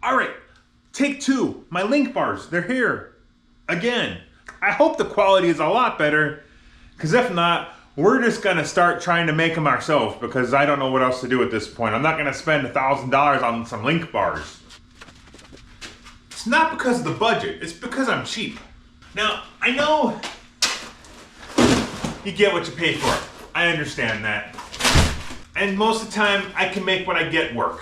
All right, take two. My link bars, they're here. Again, I hope the quality is a lot better, because if not, we're just gonna start trying to make them ourselves, because I don't know what else to do at this point. I'm not gonna spend $1,000 on some link bars. It's not because of the budget, it's because I'm cheap. Now, I know you get what you pay for. I understand that. And most of the time, I can make what I get work.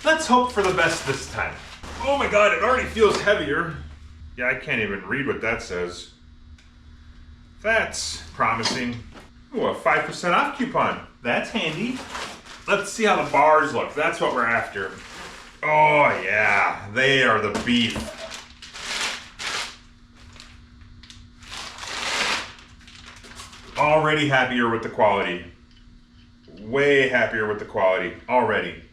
Let's hope for the best this time. Oh my God, it already feels heavier. Yeah, I can't even read what that says. That's promising. Ooh, a 5% off coupon. That's handy. Let's see how the bars look. That's what we're after. Oh yeah, they are the beef. Already happier with the quality. Way happier with the quality already.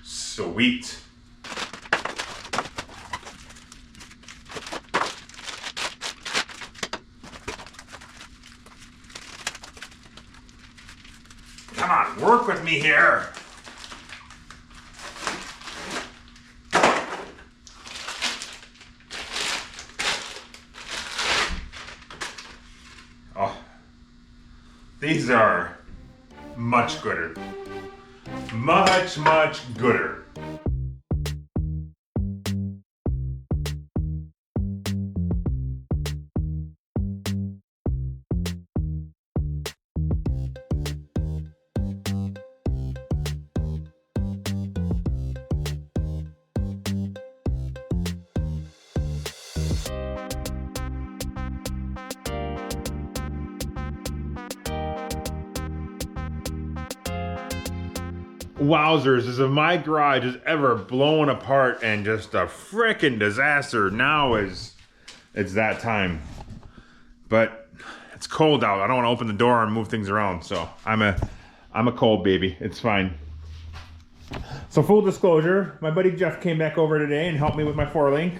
Sweet. Come on, work with me here. Oh, these are much gooder. Much, much gooder. Wowzers, as if my garage is ever blown apart and just a frickin' disaster. Now it's that time. But it's cold out. I don't want to open the door and move things around, so I'm a cold baby. It's fine. So full disclosure, my buddy Jeff came back over today and helped me with my 4-link.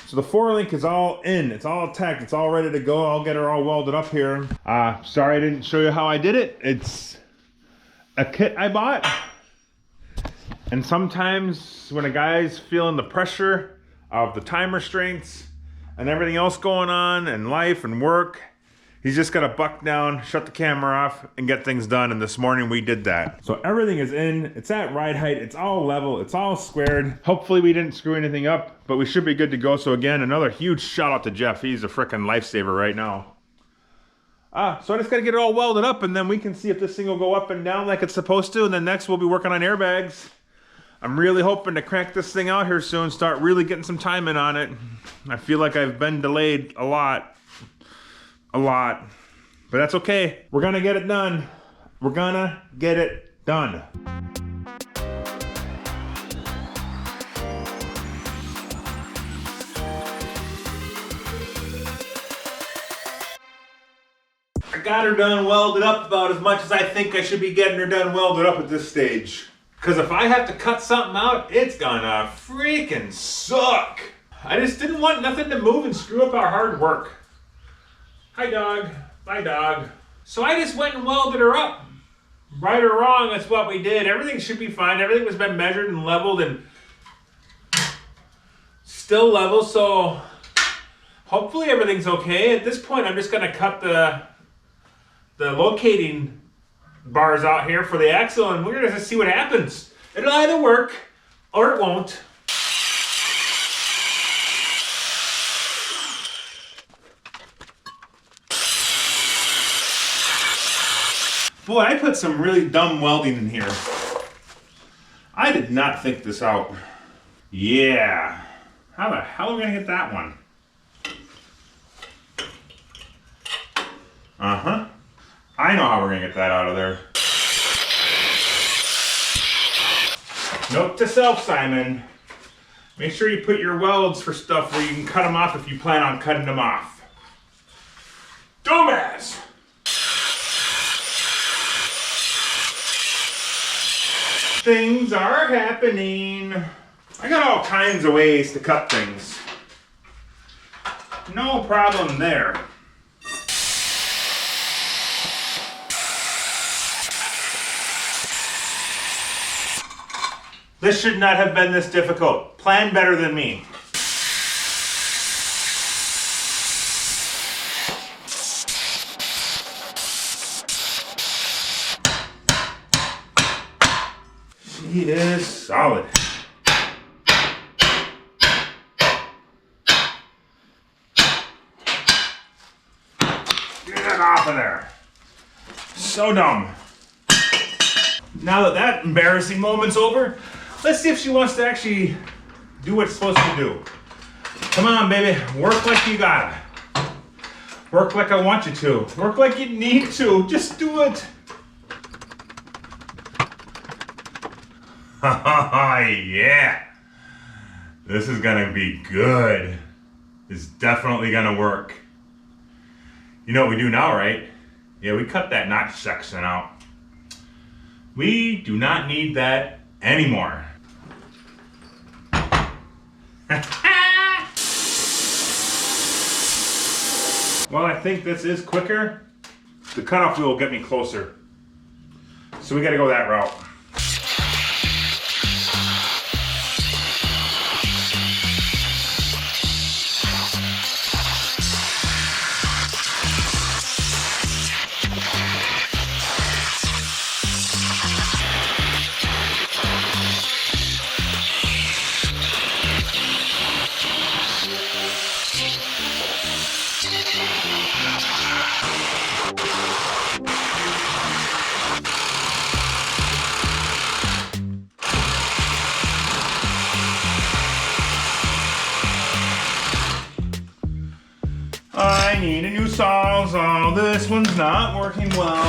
So the 4-link is all in, it's all tacked, it's all ready to go. I'll get her all welded up here. Sorry I didn't show you how I did it. It's a kit I bought. And sometimes when a guy's feeling the pressure of the time restraints and everything else going on and life and work, he's just gotta buck down, shut the camera off, and get things done. And this morning we did that. So everything is in, it's at ride height, it's all level, it's all squared. Hopefully we didn't screw anything up, but we should be good to go. So again, another huge shout out to Jeff. He's a frickin' lifesaver right now. So I just gotta get it all welded up, and then we can see if this thing will go up and down like it's supposed to, and then next we'll be working on airbags. I'm really hoping to crank this thing out here soon, start really getting some time in on it. I feel like I've been delayed a lot, but that's okay. We're gonna get it done. We're gonna get it done. I got her done welded up about as much as I think I should be getting her done welded up at this stage. Because if I have to cut something out, it's gonna freaking suck. I just didn't want nothing to move and screw up our hard work. Hi dog, bye dog. So I just went and welded her up. Right or wrong, that's what we did. Everything should be fine. Everything has been measured and leveled and still level, so hopefully everything's okay. At this point, I'm just gonna cut the locating bars out here for the axle, and we're gonna just see what happens. It'll either work or it won't. Boy, I put some really dumb welding in here. I did not think this out. Yeah. How the hell are we gonna get that one? Uh-huh. I know how we're gonna get that out of there. Note to self, Simon. Make sure you put your welds for stuff where you can cut them off if you plan on cutting them off. Dumbass! Things are happening. I got all kinds of ways to cut things. No problem there. This should not have been this difficult. Plan better than me. She is solid. Get off of there. So dumb. Now that that embarrassing moment's over, let's see if she wants to actually do what it's supposed to do. Come on, baby. Work like you gotta. Work like I want you to. Work like you need to. Just do it. Yeah. This is gonna be good. It's definitely gonna work. You know what we do now, right? Yeah, we cut that notch section out. We do not need that anymore. Well, I think this is quicker. The cutoff wheel will get me closer. So we gotta go that route. I need a new sawzall. This one's not working well.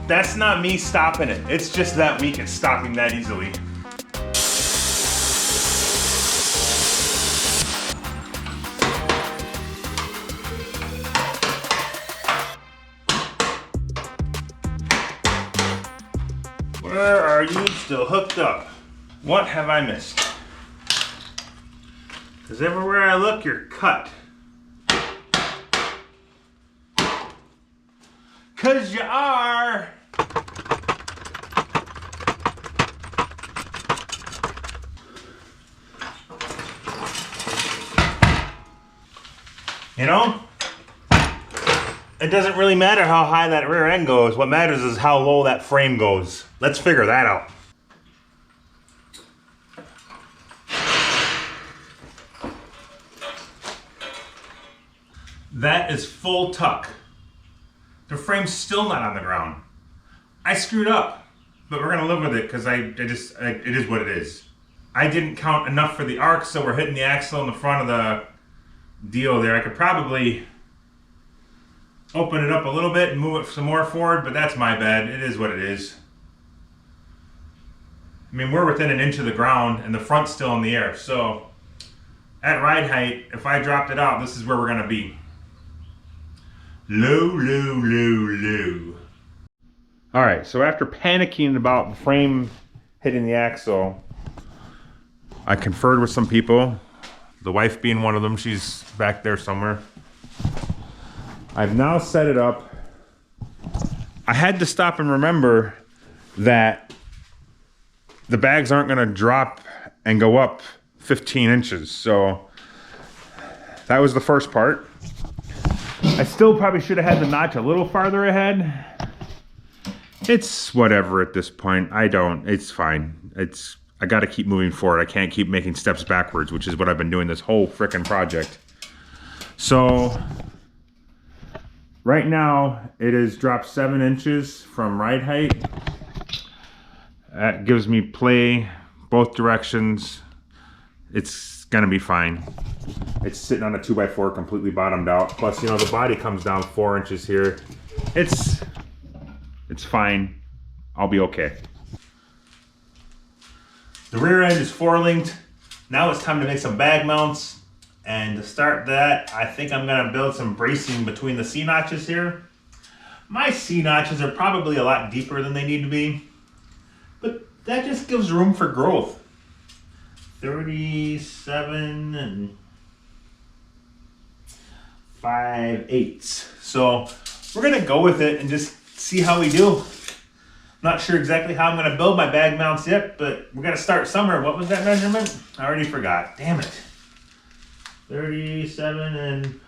That's not me stopping it. It's just that weak at stopping that easily. Where are you still hooked up? What have I missed? Because everywhere I look, you're cut. Because you are. You know? It doesn't really matter how high that rear end goes. What matters is how low that frame goes. Let's figure that out. That is full tuck. The frame's still not on the ground. I screwed up, but we're gonna live with it because it is what it is. I didn't count enough for the arc, so we're hitting the axle in the front of the deal there. I could probably open it up a little bit and move it some more forward, but that's my bad. It is what it is. I mean, we're within an inch of the ground and the front's still in the air. So at ride height, if I dropped it out, this is where we're gonna be. Low, low, low, low. All right, so after panicking about the frame hitting the axle, I conferred with some people, the wife being one of them. She's back there somewhere. I've now set it up. I had to stop and remember that the bags aren't gonna drop and go up 15 inches. So that was the first part. I still probably should have had the notch a little farther ahead. It's whatever at this point. It's fine. I gotta keep moving forward. I can't keep making steps backwards, which is what I've been doing this whole frickin' project. So right now, it is dropped 7 inches from ride height. That gives me play both directions. It's gonna be fine. It's sitting on a 2x4 completely bottomed out. Plus, you know, the body comes down 4 inches here. It's fine. I'll be okay. The rear end is 4-linked. Now it's time to make some bag mounts. And to start that, I think I'm gonna build some bracing between the C-notches here. My C-notches are probably a lot deeper than they need to be, but that just gives room for growth. 37 and 5/8. So we're gonna go with it and just see how we do. Not sure exactly how I'm gonna build my bag mounts yet, but we're gonna start somewhere. What was that measurement? I already forgot. Damn it. 37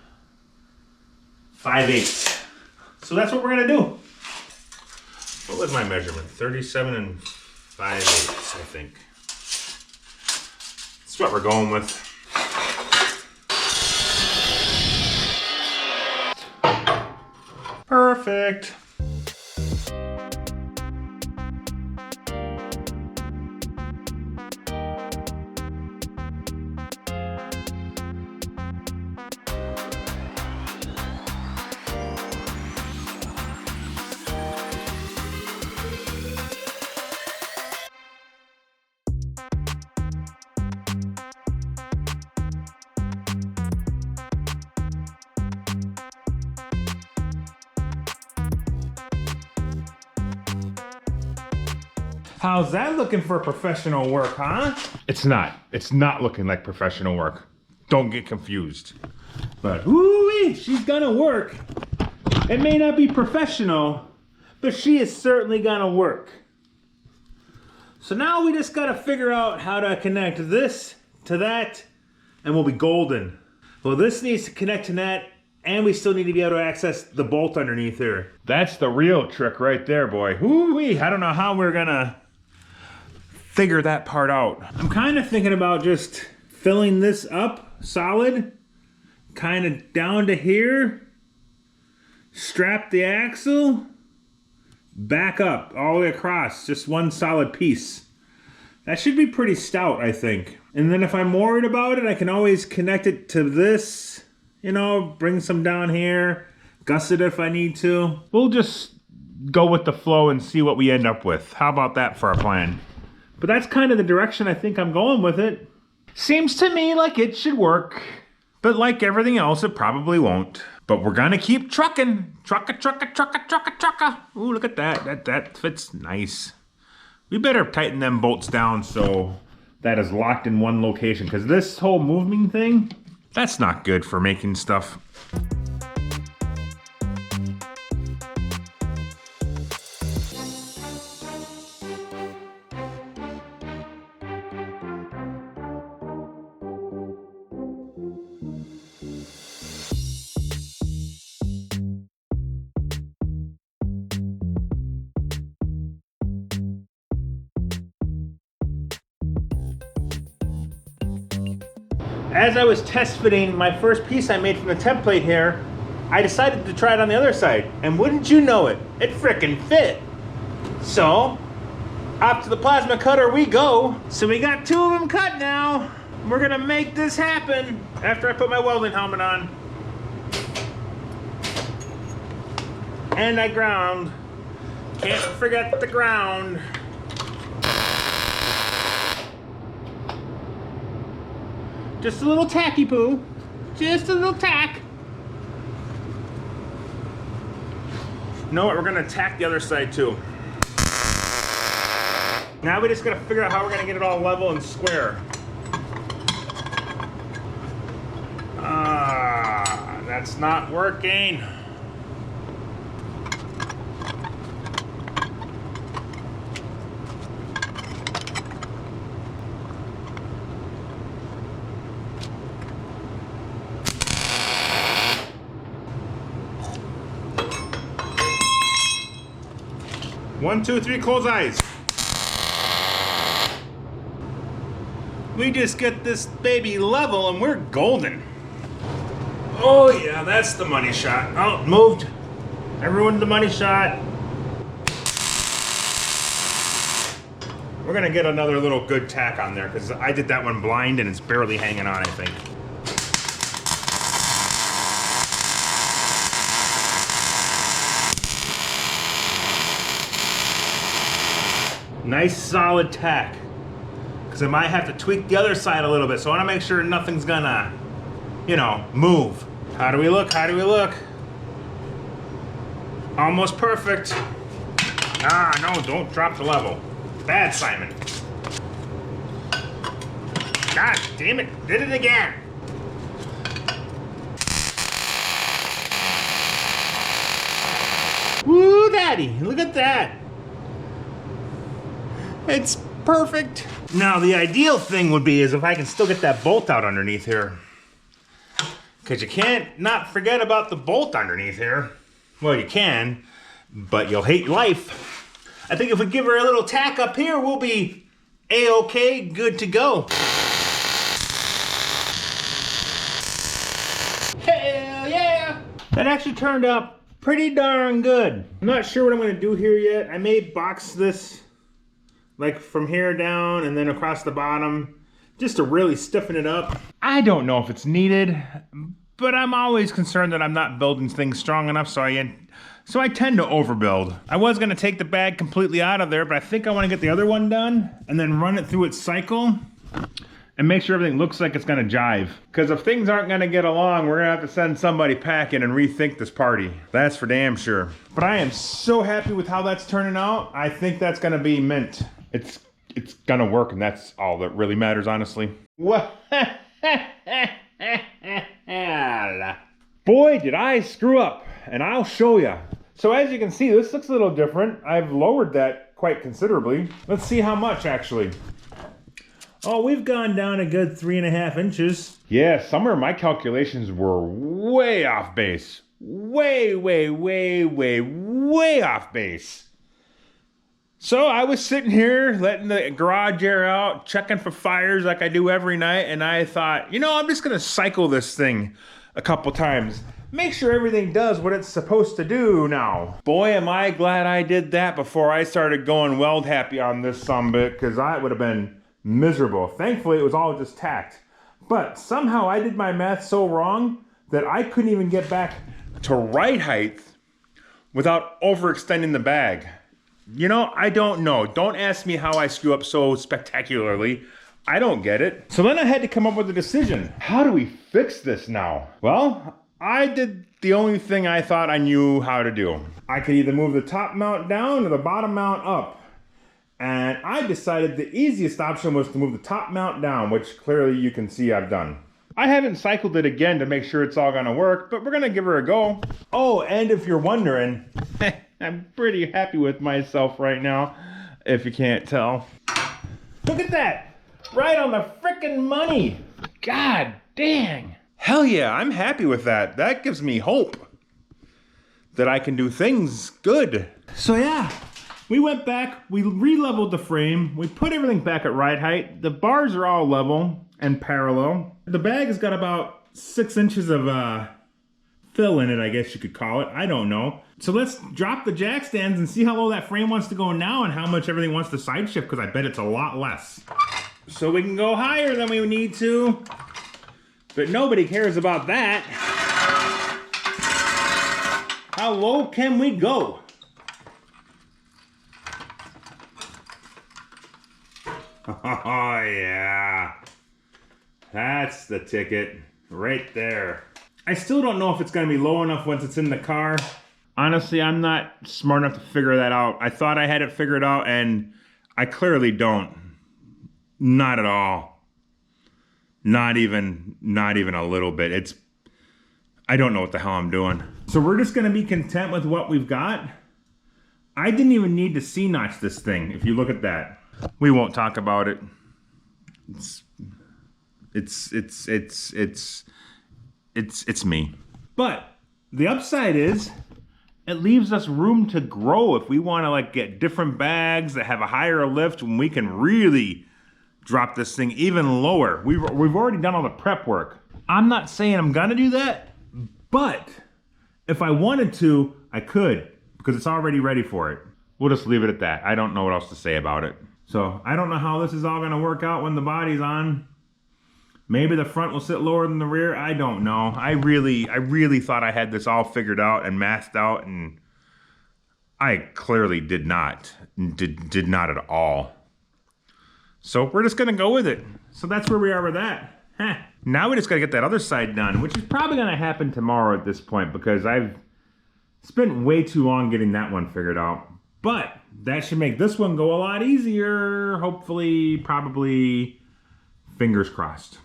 5/8. So that's what we're gonna do. What was my measurement? 37 5/8, I think. That's what we're going with. Perfect. How's that looking for professional work, huh? It's not. It's not looking like professional work. Don't get confused. But whoo-wee, she's gonna work. It may not be professional, but she is certainly gonna work. So now we just gotta figure out how to connect this to that, and we'll be golden. Well, this needs to connect to that, and we still need to be able to access the bolt underneath here. That's the real trick right there, boy. Whoo-wee, I don't know how we're gonna figure that part out. I'm kind of thinking about just filling this up solid, kind of down to here, strap the axle, back up all the way across, just one solid piece. That should be pretty stout, I think. And then if I'm worried about it, I can always connect it to this, you know, bring some down here, gusset if I need to. We'll just go with the flow and see what we end up with. How about that for a plan? But that's kind of the direction I think I'm going with it. Seems to me like it should work. But like everything else, it probably won't. But we're gonna keep trucking. Trucka. Ooh, look at that. That fits nice. We better tighten them bolts down so that is locked in one location. Because this whole moving thing, that's not good for making stuff. As I was test fitting my first piece I made from the template here, I decided to try it on the other side. And wouldn't you know it, it frickin' fit. So, off to the plasma cutter we go. So we got 2 of them cut now. We're gonna make this happen after I put my welding helmet on. And I ground. Can't forget the ground. Just a little tacky poo. Just a little tack. You know what? We're gonna tack the other side too. Now we just gotta figure out how we're gonna get it all level and square. That's not working. One, two, three, close eyes. We just get this baby level and we're golden. Oh yeah, that's the money shot. Oh, moved. I ruined the money shot. We're gonna get another little good tack on there because I did that one blind and it's barely hanging on, I think. Nice solid tack. Because I might have to tweak the other side a little bit, so I want to make sure nothing's gonna, you know, move. How do we look? How do we look? Almost perfect. Ah, no, don't drop the level. Bad, Simon. God damn it, did it again. daddy, look at that. It's perfect. Now the ideal thing would be is if I can still get that bolt out underneath here. Because you can't not forget about the bolt underneath here. Well, you can, but you'll hate life. I think if we give her a little tack up here, we'll be A-okay, good to go. Hell yeah! That actually turned out pretty darn good. I'm not sure what I'm gonna do here yet. I may box this like from here down and then across the bottom, just to really stiffen it up. I don't know if it's needed, but I'm always concerned that I'm not building things strong enough, so I tend to overbuild. I was gonna take the bag completely out of there, but I think I wanna get the other one done and then run it through its cycle and make sure everything looks like it's gonna jive. Because if things aren't gonna get along, we're gonna have to send somebody packing and rethink this party. That's for damn sure. But I am so happy with how that's turning out. I think that's gonna be mint. It's gonna work, and that's all that really matters, honestly. Boy, did I screw up, and I'll show you. So as you can see, this looks a little different. I've lowered that quite considerably. Let's see how much, actually. Oh, we've gone down a good 3.5 inches. Yeah, somewhere my calculations were way off base. Way off base. So I was sitting here letting the garage air out, checking for fires like I do every night, and I thought, you know, I'm just gonna cycle this thing a couple times. Make sure everything does what it's supposed to do now. Boy, am I glad I did that before I started going weld happy on this sumbit, because I would have been miserable. Thankfully, it was all just tacked. But somehow I did my math so wrong that I couldn't even get back to right height without overextending the bag. You know, I don't know. Don't ask me how I screw up so spectacularly. I don't get it. So then I had to come up with a decision. How do we fix this now? Well, I did the only thing I thought I knew how to do. I could either move the top mount down or the bottom mount up. And I decided the easiest option was to move the top mount down, which clearly you can see I've done. I haven't cycled it again to make sure it's all gonna work, but we're gonna give her a go. Oh, and if you're wondering, I'm pretty happy with myself right now, if you can't tell. Look at that! Right on the frickin' money! God dang! Hell yeah, I'm happy with that. That gives me hope that I can do things good. So yeah, we went back, we re-leveled the frame, we put everything back at right height. The bars are all level and parallel. The bag has got about 6 inches of fill in it, I guess you could call it. I don't know. So let's drop the jack stands and see how low that frame wants to go now and how much everything wants to side shift, because I bet it's a lot less. So we can go higher than we need to, but nobody cares about that. How low can we go? Oh yeah, that's the ticket right there. I still don't know if it's gonna be low enough once it's in the car. Honestly, I'm not smart enough to figure that out. I thought I had it figured out, and I clearly don't. Not at all. Not even a little bit. I don't know what the hell I'm doing. So we're just gonna be content with what we've got. I didn't even need to C-notch this thing, if you look at that. We won't talk about it. It's me. But the upside is it leaves us room to grow if we want to like get different bags that have a higher lift, when we can really drop this thing even lower. We've already done all the prep work. I'm not saying I'm gonna do that, but if I wanted to, I could, because it's already ready for it. We'll just leave it at that. I don't know what else to say about it. So I don't know how this is all gonna work out when the body's on. Maybe the front will sit lower than the rear. I don't know. I really thought I had this all figured out and mathed out, and I clearly did not. Did not at all. So we're just gonna go with it. So that's where we are with that. Now we just gotta get that other side done, which is probably gonna happen tomorrow at this point, because I've spent way too long getting that one figured out. But that should make this one go a lot easier. Hopefully, probably. Fingers crossed.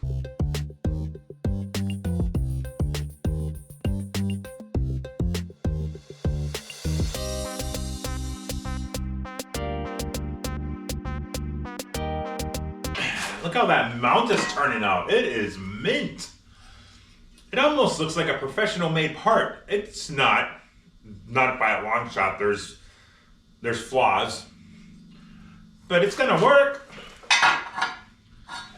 Look how that mount is turning out. It is mint. It almost looks like a professional made part. It's not by a long shot. There's flaws, but it's gonna work.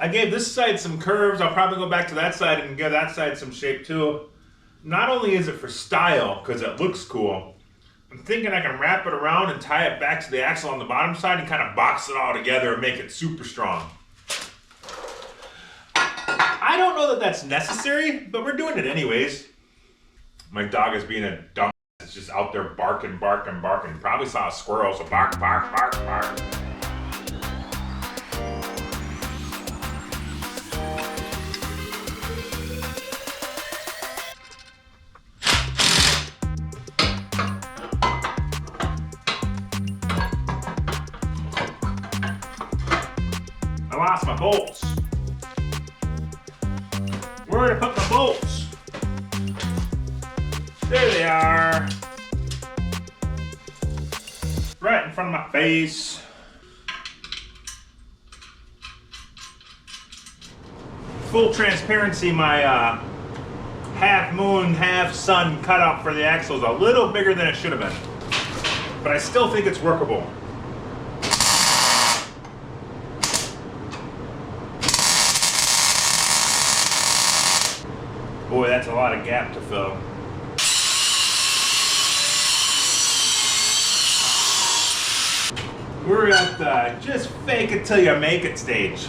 I gave this side some curves. I'll probably go back to that side and give that side some shape too. Not only is it for style, because it looks cool, I'm thinking I can wrap it around and tie it back to the axle on the bottom side and kind of box it all together and make it super strong. I don't know that that's necessary, but we're doing it anyways. My dog is being a dumb. It's just out there barking. Probably saw a squirrel, so bark. I lost my bolts. Where did I put my bolts? There they are. Right in front of my face. Full transparency, my half moon, half sun cutout for the axle is a little bigger than it should have been. But I still think it's workable. Boy, that's a lot of gap to fill. We're at the just fake it till you make it stage.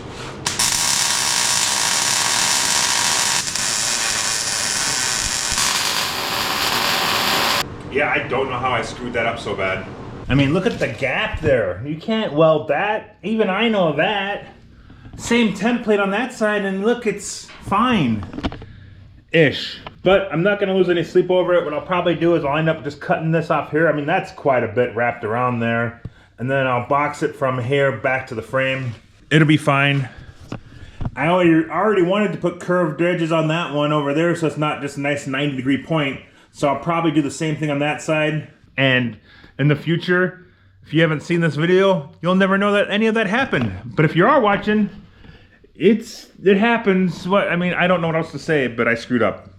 Yeah, I don't know how I screwed that up so bad. I mean, look at the gap there. You can't weld that. Even I know that. Same template on that side, and look, it's fine. Ish. But I'm not going to lose any sleep over it. What I'll probably do is I'll end up just cutting this off here. I mean, that's quite a bit wrapped around there. And then I'll box it from here back to the frame. It'll be fine. I already wanted to put curved edges on that one over there, so it's not just a nice 90-degree point. So I'll probably do the same thing on that side. And in the future, if you haven't seen this video, you'll never know that any of that happened. But if you are watching, it happens. I mean, I don't know what else to say, but I screwed up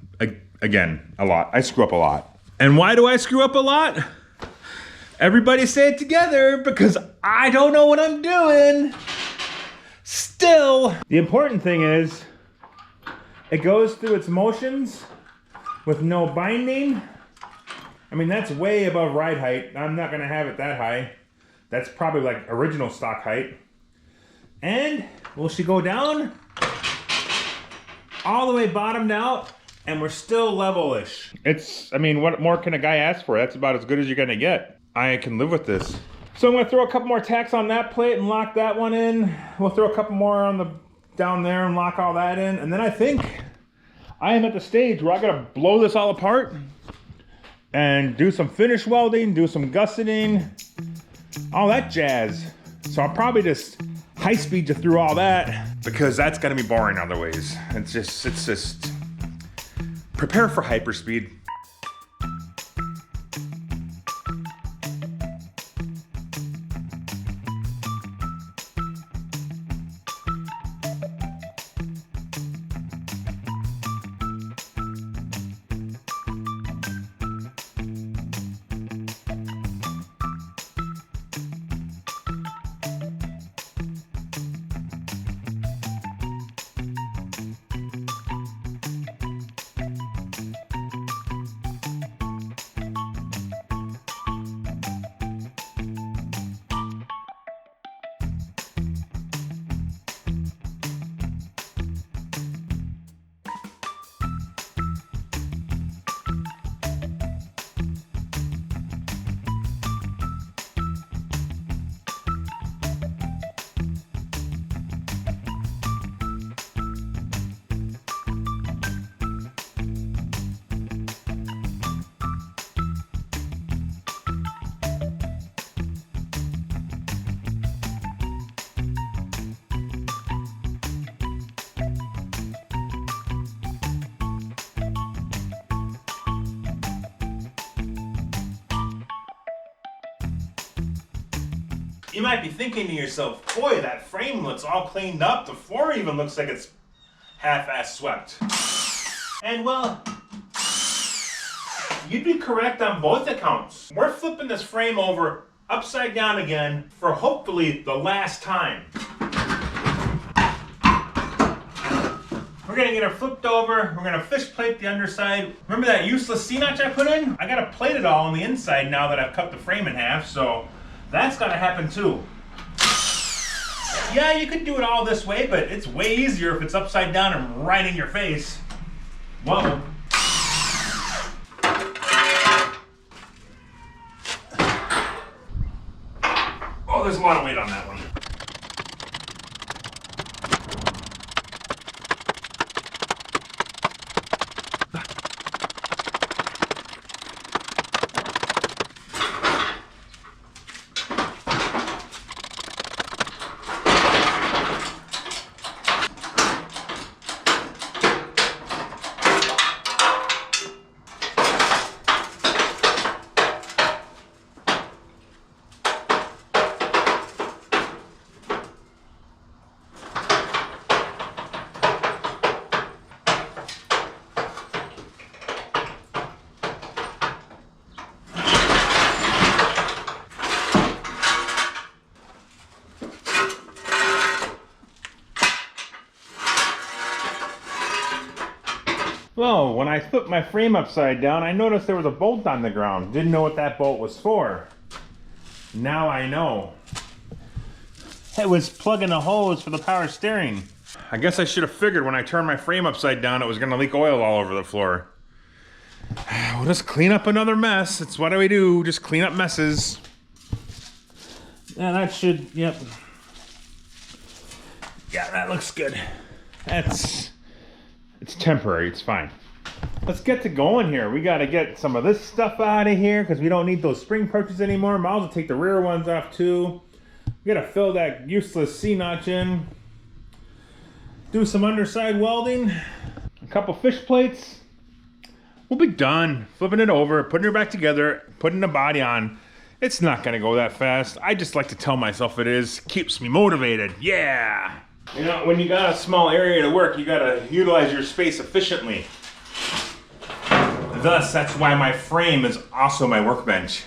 again a lot. I screw up a lot. And why do I screw up a lot? Everybody say it together, because I don't know what I'm doing. Still, the important thing is it goes through its motions with no binding. I mean, that's way above ride height. I'm not gonna have it that high. That's probably like original stock height. And will she go down? All the way bottomed out, and we're still level-ish. I mean, what more can a guy ask for? That's about as good as you're gonna get. I can live with this. So I'm gonna throw a couple more tacks on that plate and lock that one in. We'll throw a couple more on down there and lock all that in. And then I think I am at the stage where I gotta blow this all apart and do some finish welding, do some gusseting, all that jazz. So I'll probably just high speed you through all that, because that's gonna be boring other ways. It's just prepare for hyperspeed. You might be thinking to yourself, boy, that frame looks all cleaned up. The floor even looks like it's half-ass swept. And well, you'd be correct on both accounts. We're flipping this frame over upside down again for hopefully the last time. We're gonna get it flipped over. We're gonna fish plate the underside. Remember that useless C-notch I put in? I gotta plate it all on the inside now that I've cut the frame in half, so that's gotta happen too. Yeah, you could do it all this way, but it's way easier if it's upside down and right in your face. Whoa. Oh, there's a lot of weight on that one. Well, when I flipped my frame upside down, I noticed there was a bolt on the ground. Didn't know what that bolt was for. Now I know. It was plugging a hose for the power steering. I guess I should have figured when I turned my frame upside down it was going to leak oil all over the floor. We'll just clean up another mess. It's what we do, just clean up messes. Yeah, that should, yep. Yeah, that looks good. It's temporary, it's fine. Let's get to going here. We gotta get some of this stuff out of here because we don't need those spring perches anymore. Might as well take the rear ones off too. We gotta fill that useless C-notch in. Do some underside welding. A couple fish plates. We'll be done. Flipping it over, putting her back together, putting the body on. It's not gonna go that fast. I just like to tell myself it is. Keeps me motivated, yeah. You know, when you got a small area to work, you gotta utilize your space efficiently. Thus, that's why my frame is also my workbench.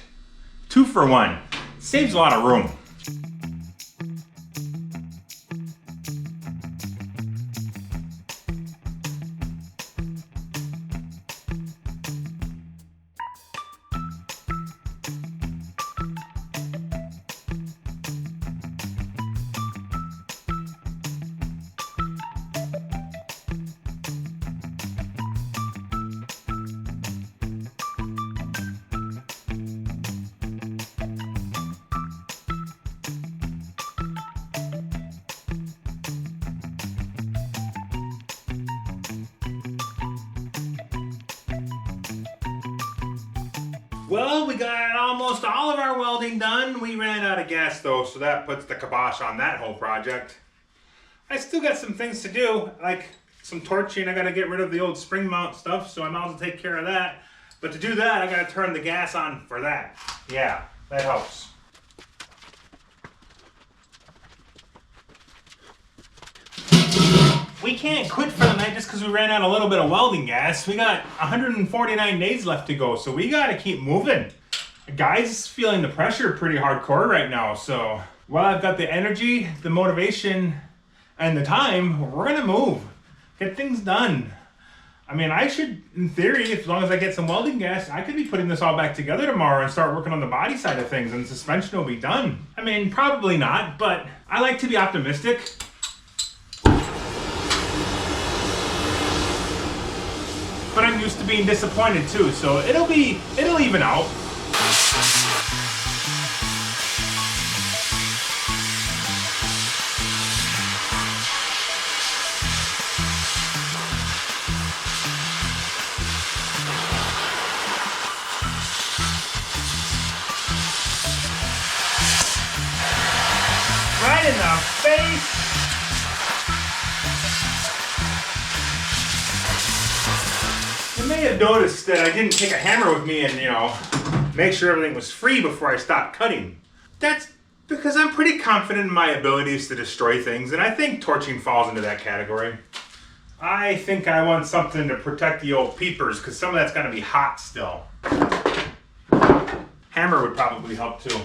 2 for 1. Saves a lot of room. Well, we got almost all of our welding done. We ran out of gas though, so that puts the kibosh on that whole project. I still got some things to do, like some torching. I gotta get rid of the old spring mount stuff, so I might as well take care of that. But to do that, I gotta turn the gas on for that. Yeah, that helps. We can't quit for the night just because we ran out a little bit of welding gas. We got 149 days left to go, so we gotta keep moving. The guy's feeling the pressure pretty hardcore right now, so while I've got the energy, the motivation, and the time, we're gonna move. Get things done. I mean, I should, in theory, as long as I get some welding gas, I could be putting this all back together tomorrow and start working on the body side of things, and suspension will be done. I mean, probably not, but I like to be optimistic. But I'm used to being disappointed too, so it'll even out. Right in the face. You may have noticed that I didn't take a hammer with me and, make sure everything was free before I stopped cutting. That's Because I'm pretty confident in my abilities to destroy things, and I think torching falls into that category. I think I want something to protect the old peepers, because some of that's going to be hot still. Hammer would probably help too.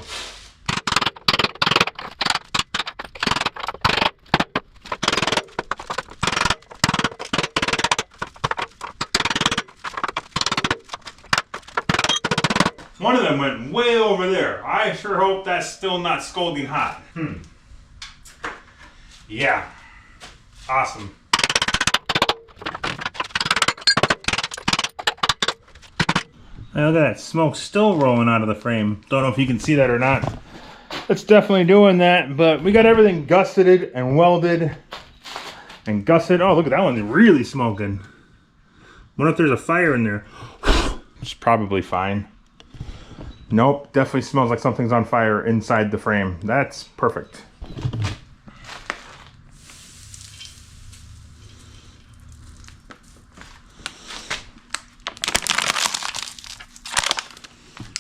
One of them went way over there. I sure hope that's still not scalding hot. Yeah. Awesome. Hey, look at that. Smoke still rolling out of the frame. Don't know if you can see that or not. It's definitely doing that, but we got everything gusseted and welded and gusseted. Oh, look at that one's really smoking. Wonder if there's a fire in there. It's probably fine. Nope, definitely smells like something's on fire inside the frame. That's perfect.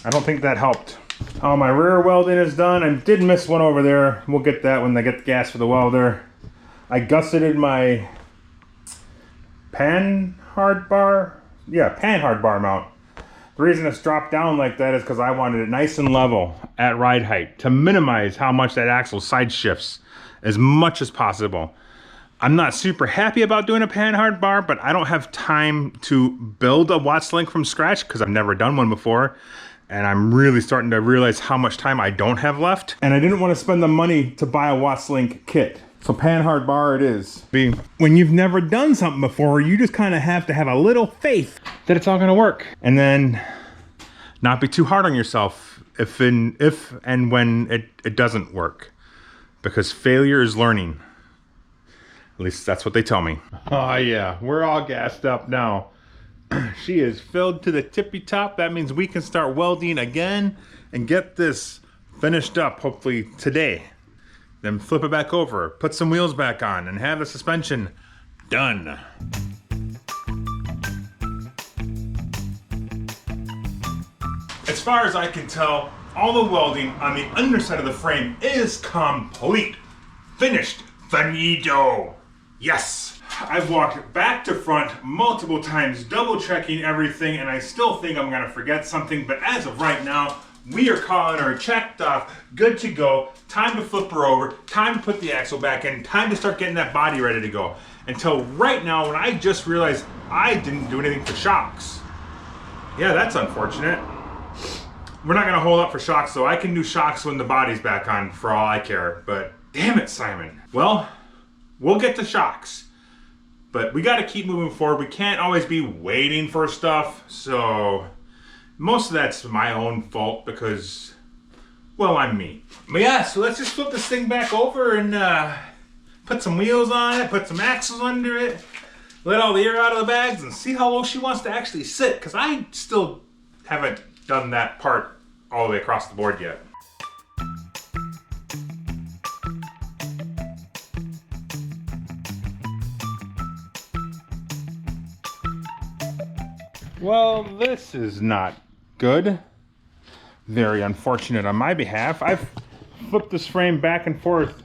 I don't think that helped. Oh, my rear welding is done. I did miss one over there. We'll get that when I get the gas for the welder. I gusseted my pan hard bar. Yeah, pan hard bar mount. The reason it's dropped down like that is because I wanted it nice and level at ride height to minimize how much that axle side shifts as much as possible. I'm not super happy about doing a pan hard bar, but I don't have time to build a Watts link from scratch because I've never done one before. And I'm really starting to realize how much time I don't have left. And I didn't want to spend the money to buy a Watts link kit. So pan hard bar it is. When you've never done something before, you just kind of have to have a little faith that it's all gonna work. And then not be too hard on yourself if and when it doesn't work. Because failure is learning. At least that's what they tell me. Oh yeah, we're all gassed up now. She is filled to the tippy top. That means we can start welding again and get this finished up hopefully today. Then flip it back over, put some wheels back on, and have the suspension done. As far as I can tell, all the welding on the underside of the frame is complete. Finished. Finito. Yes. I've walked back to front multiple times, double checking everything, and I still think I'm gonna forget something, but as of right now, we are calling her checked off, good to go, time to flip her over, time to put the axle back in, time to start getting that body ready to go. Until right now when I just realized I didn't do anything for shocks. Yeah, that's unfortunate. We're not gonna hold up for shocks though. I can do shocks when the body's back on for all I care, but damn it, Simon. Well, we'll get to shocks, but we gotta keep moving forward. We can't always be waiting for stuff, so most of that's my own fault because, well, I'm me. But yeah, so let's just flip this thing back over and put some wheels on it, put some axles under it, let all the air out of the bags and see how low she wants to actually sit, because I still haven't done that part all the way across the board yet. Well, this is not good. Very unfortunate on my behalf. I've flipped this frame back and forth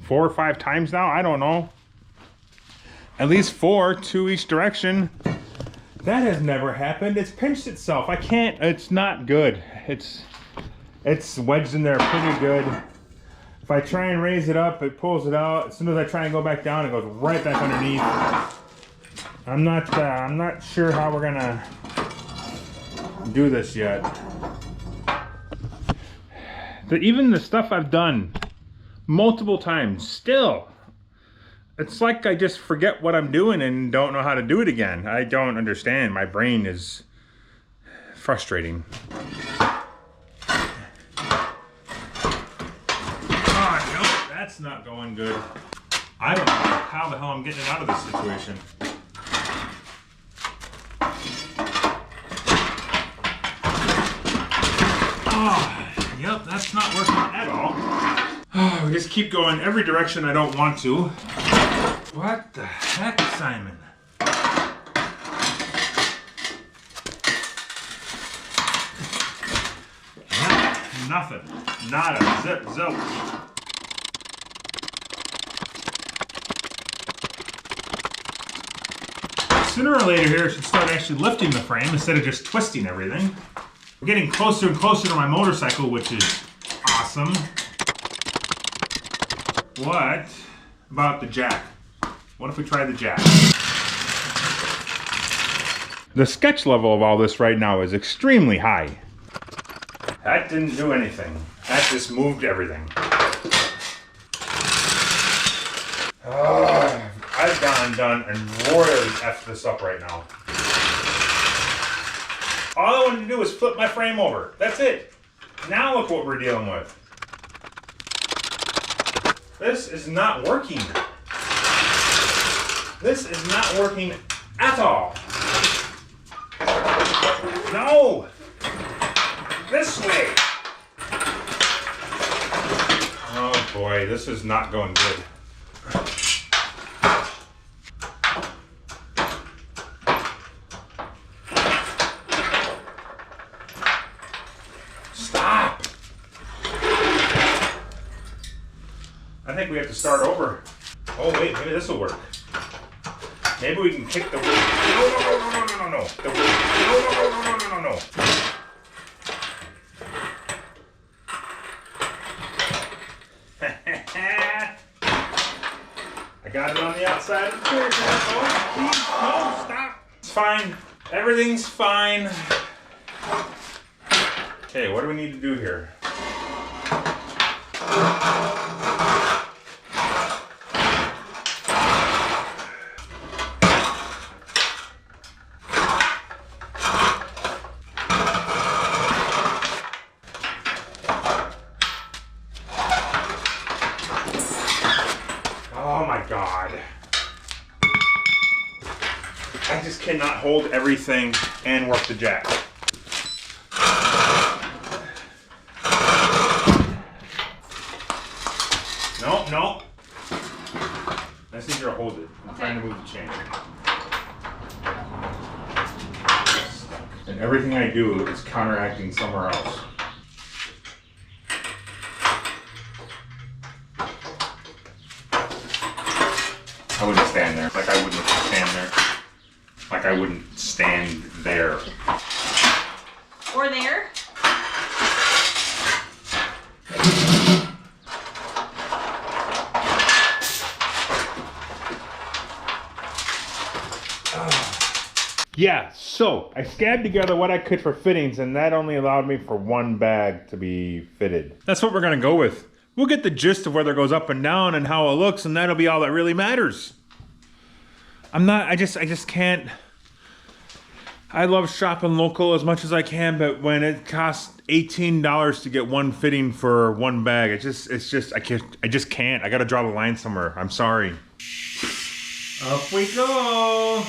4 or 5 times now. I don't know. At least 4, 2 each direction. That has never happened. It's pinched itself. I can't. It's not good. It's wedged in there pretty good. If I try and raise it up, it pulls it out. As soon as I try and go back down, it goes right back underneath. I'm not sure how we're gonna do this yet. Even the stuff I've done multiple times, still, it's like I just forget what I'm doing and don't know how to do it again. I don't understand. My brain is frustrating. Oh, nope, that's not going good. I don't know how the hell I'm getting out of this situation. Oh, yep, that's not working at all. Oh, we just keep going every direction I don't want to. What the heck, Simon? Yep, Nothing. Not a zip, zilch. Sooner or later here, I should start actually lifting the frame instead of just twisting everything. We're getting closer and closer to my motorcycle, which is awesome. What about the jack? What if we try the jack? The sketch level of all this right now is extremely high. That didn't do anything. That just moved everything. Oh, I've gone done and royally effed this up right now. All I wanted to do was flip my frame over. That's it. Now look what we're dealing with. This is not working. This is not working at all. No! This way! Oh boy, this is not going good. Stop! I think we have to start over. Oh wait, maybe this will work. Maybe we can kick the wheel. No. The wheel. No. I got it on the outside of the chair. Oh, please, no, stop. It's fine. Everything's fine. Okay, what do we need to do here? Oh my God. I just cannot hold everything and work the jack. No. I just need you to hold it. I'm trying to move the chain. And everything I do is counteracting somewhere else. I wouldn't stand there. Like I wouldn't stand there. Like I wouldn't stand there. Or there. Yeah, so I scabbed together what I could for fittings, and that only allowed me for one bag to be fitted. That's what we're gonna go with. We'll get the gist of whether it goes up and down and how it looks, and that'll be all that really matters. I just can't. I love shopping local as much as I can, but when it costs $18 to get one fitting for one bag, I just can't. I gotta draw the line somewhere. I'm sorry. Up we go.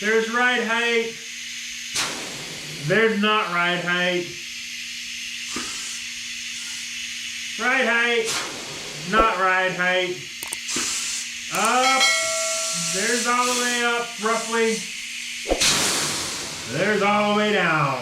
There's ride height. There's not ride height. Ride height. Not ride height. Up. There's all the way up, roughly. There's all the way down.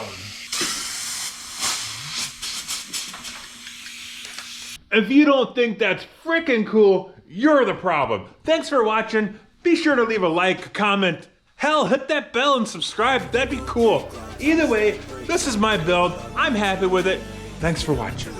If you don't think that's freaking cool, you're the problem. Thanks for watching. Be sure to leave a like, comment. Hell, hit that bell and subscribe. That'd be cool. Either way, this is my build. I'm happy with it. Thanks for watching.